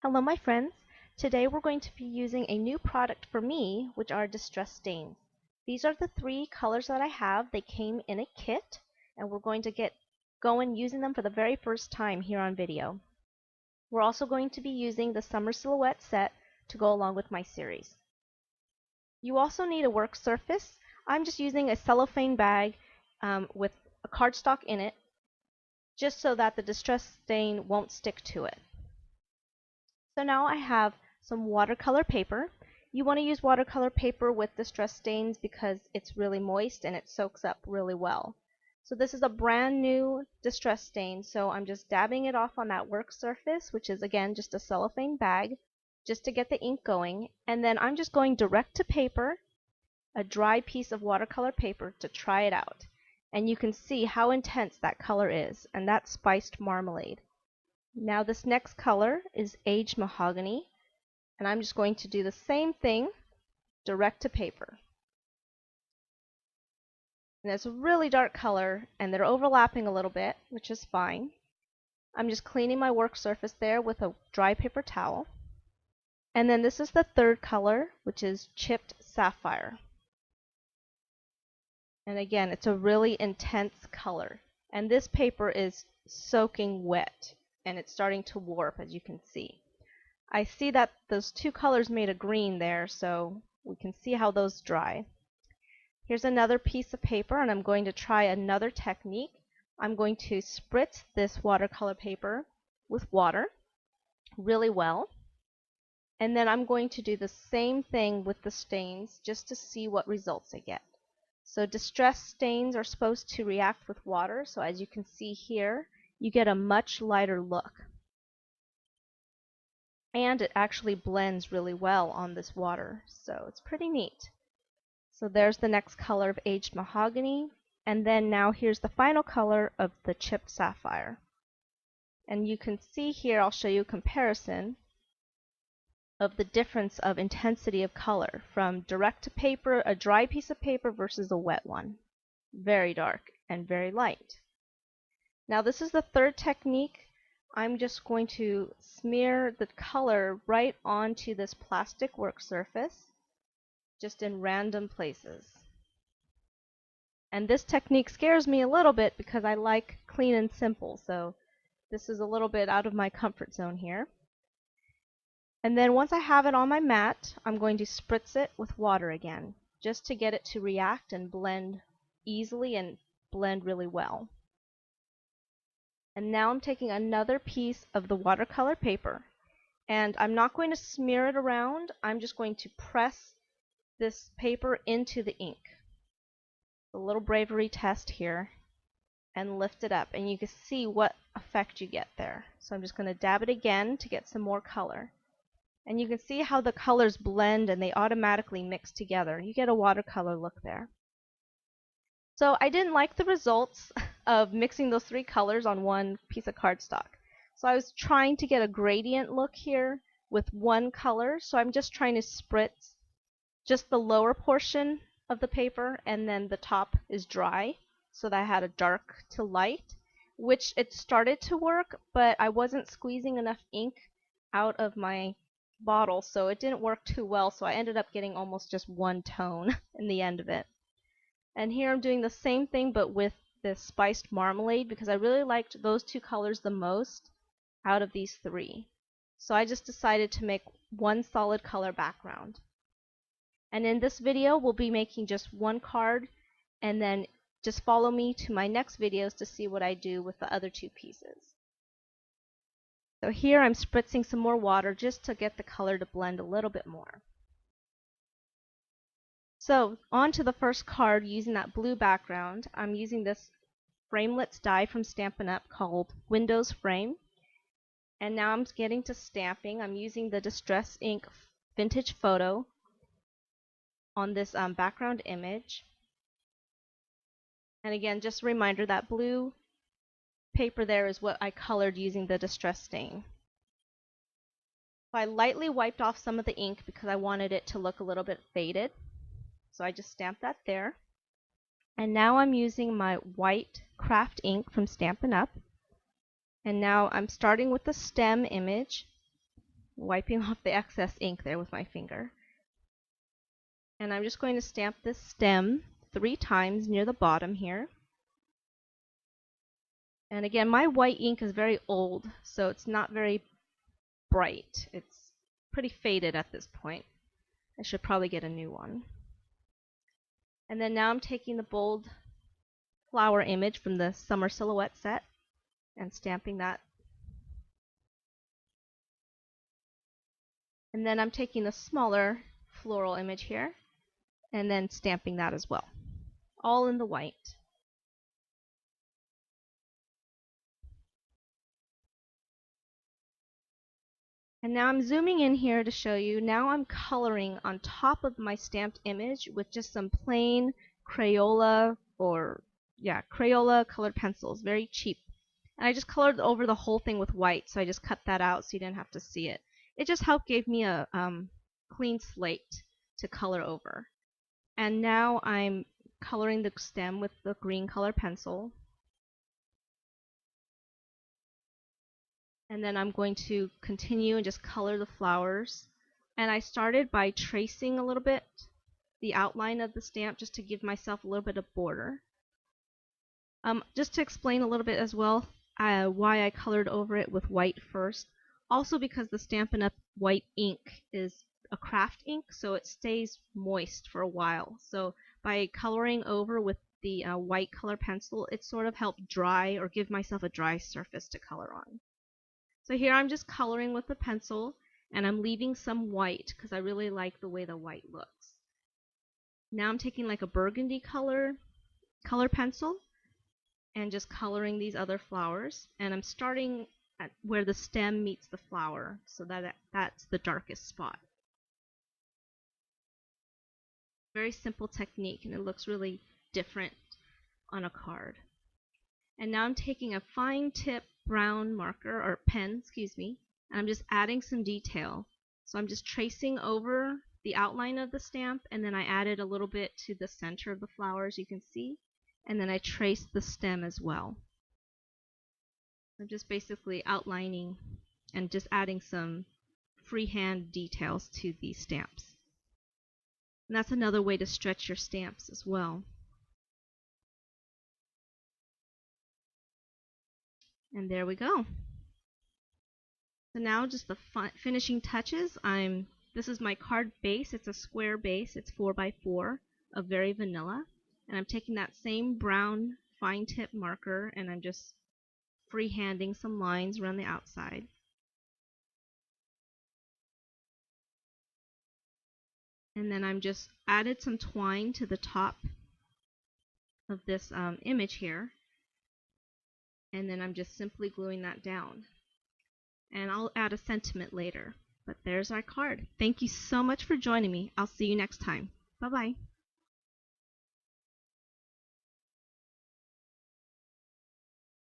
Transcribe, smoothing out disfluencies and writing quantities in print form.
Hello my friends. Today we're going to be using a new product for me, which are distress stains. These are the three colors that I have. They came in a kit and we're going to get going using them for the very first time here on video. We're also going to be using the Summer Silhouette set to go along with my series. You also need a work surface. I'm just using a cellophane bag with a cardstock in it just so that the distress stain won't stick to it. So now I have some watercolor paper. You want to use watercolor paper with distress stains because it's really moist and it soaks up really well. So this is a brand new distress stain, so I'm just dabbing it off on that work surface, which is again just a cellophane bag, just to get the ink going. And then I'm just going direct to paper, a dry piece of watercolor paper, to try it out. And you can see how intense that color is, and that's Spiced Marmalade. Now this next color is Aged Mahogany, and I'm just going to do the same thing direct to paper. And it's a really dark color and they're overlapping a little bit, which is fine. I'm just cleaning my work surface there with a dry paper towel. And then this is the third color, which is Chipped Sapphire. And again, it's a really intense color. And this paper is soaking wet and it's starting to warp, as you can see. I see that those two colors made a green there, so we can see how those dry. Here's another piece of paper, and I'm going to try another technique. I'm going to spritz this watercolor paper with water really well, and then I'm going to do the same thing with the stains just to see what results I get. So distress stains are supposed to react with water, so as you can see here, you get a much lighter look. And it actually blends really well on this water, so it's pretty neat. So there's the next color of Aged Mahogany, and then now here's the final color of the Chipped Sapphire. And you can see here, I'll show you a comparison of the difference of intensity of color from direct to paper, a dry piece of paper, versus a wet one. Very dark and very light. Now this is the third technique. I'm just going to smear the color right onto this plastic work surface, just in random places. And this technique scares me a little bit because I like clean and simple, so this is a little bit out of my comfort zone here. And then once I have it on my mat, I'm going to spritz it with water again, just to get it to react and blend easily and blend really well. And now I'm taking another piece of the watercolor paper, and I'm not going to smear it around, I'm just going to press this paper into the ink. A little bravery test here, and lift it up, and you can see what effect you get there. So I'm just going to dab it again to get some more color. And you can see how the colors blend and they automatically mix together. You get a watercolor look there. So I didn't like the results of mixing those three colors on one piece of cardstock. So I was trying to get a gradient look here with one color. So I'm just trying to spritz just the lower portion of the paper, and then the top is dry, so that I had a dark to light, which it started to work, but I wasn't squeezing enough ink out of my bottle, so it didn't work too well, so I ended up getting almost just one tone in the end of it. And here I'm doing the same thing but with this Spiced Marmalade because I really liked those two colors the most out of these three. So I just decided to make one solid color background. And in this video we'll be making just one card, and then just follow me to my next videos to see what I do with the other two pieces. So here I'm spritzing some more water just to get the color to blend a little bit more. So on to the first card using that blue background. I'm using this Framelits die from Stampin' Up! Called Windows Frame. And now I'm getting to stamping. I'm using the Distress Ink Vintage Photo on this background image. And again, just a reminder, that blue paper there is what I colored using the distress stain. So I lightly wiped off some of the ink because I wanted it to look a little bit faded. So I just stamped that there. And now I'm using my white craft ink from Stampin' Up! And now I'm starting with the stem image. wiping off the excess ink there with my finger. And I'm just going to stamp this stem 3 times near the bottom here. And again, my white ink is very old, so it's not very bright. It's pretty faded at this point. I should probably get a new one. And then now I'm taking the bold flower image from the Summer Silhouette set and stamping that. And then I'm taking the smaller floral image here and then stamping that as well, all in the white. And now I'm zooming in here to show you, now I'm coloring on top of my stamped image with just some plain Crayola Crayola colored pencils, very cheap. And I just colored over the whole thing with white, so I just cut that out so you didn't have to see it. It just helped give me a clean slate to color over. And now I'm coloring the stem with the green color pencil. And then I'm going to continue and just color the flowers. And I started by tracing a little bit the outline of the stamp just to give myself a little bit of border. Just to explain a little bit as well why I colored over it with white first. Also because the Stampin' Up! White ink is a craft ink, so it stays moist for a while. So by coloring over with the white color pencil, it sort of helped dry or give myself a dry surface to color on. So here I'm just coloring with the pencil, and I'm leaving some white because I really like the way the white looks. Now I'm taking like a burgundy color pencil and just coloring these other flowers, and I'm starting at where the stem meets the flower, so that's the darkest spot. Very simple technique, and it looks really different on a card. And now I'm taking a fine tip brown marker, or pen, excuse me, and I'm just adding some detail. So I'm just tracing over the outline of the stamp, and then I added a little bit to the center of the flower, as you can see, and then I traced the stem as well. I'm just basically outlining and just adding some freehand details to these stamps. And that's another way to stretch your stamps as well. And there we go. So now just the finishing touches. This is my card base. It's a square base. It's 4x4 of Very Vanilla. And I'm taking that same brown fine tip marker and I'm just freehanding some lines around the outside. And then I'm just added some twine to the top of this image here. And then I'm just simply gluing that down. And I'll add a sentiment later. But there's our card. Thank you so much for joining me. I'll see you next time. Bye-bye.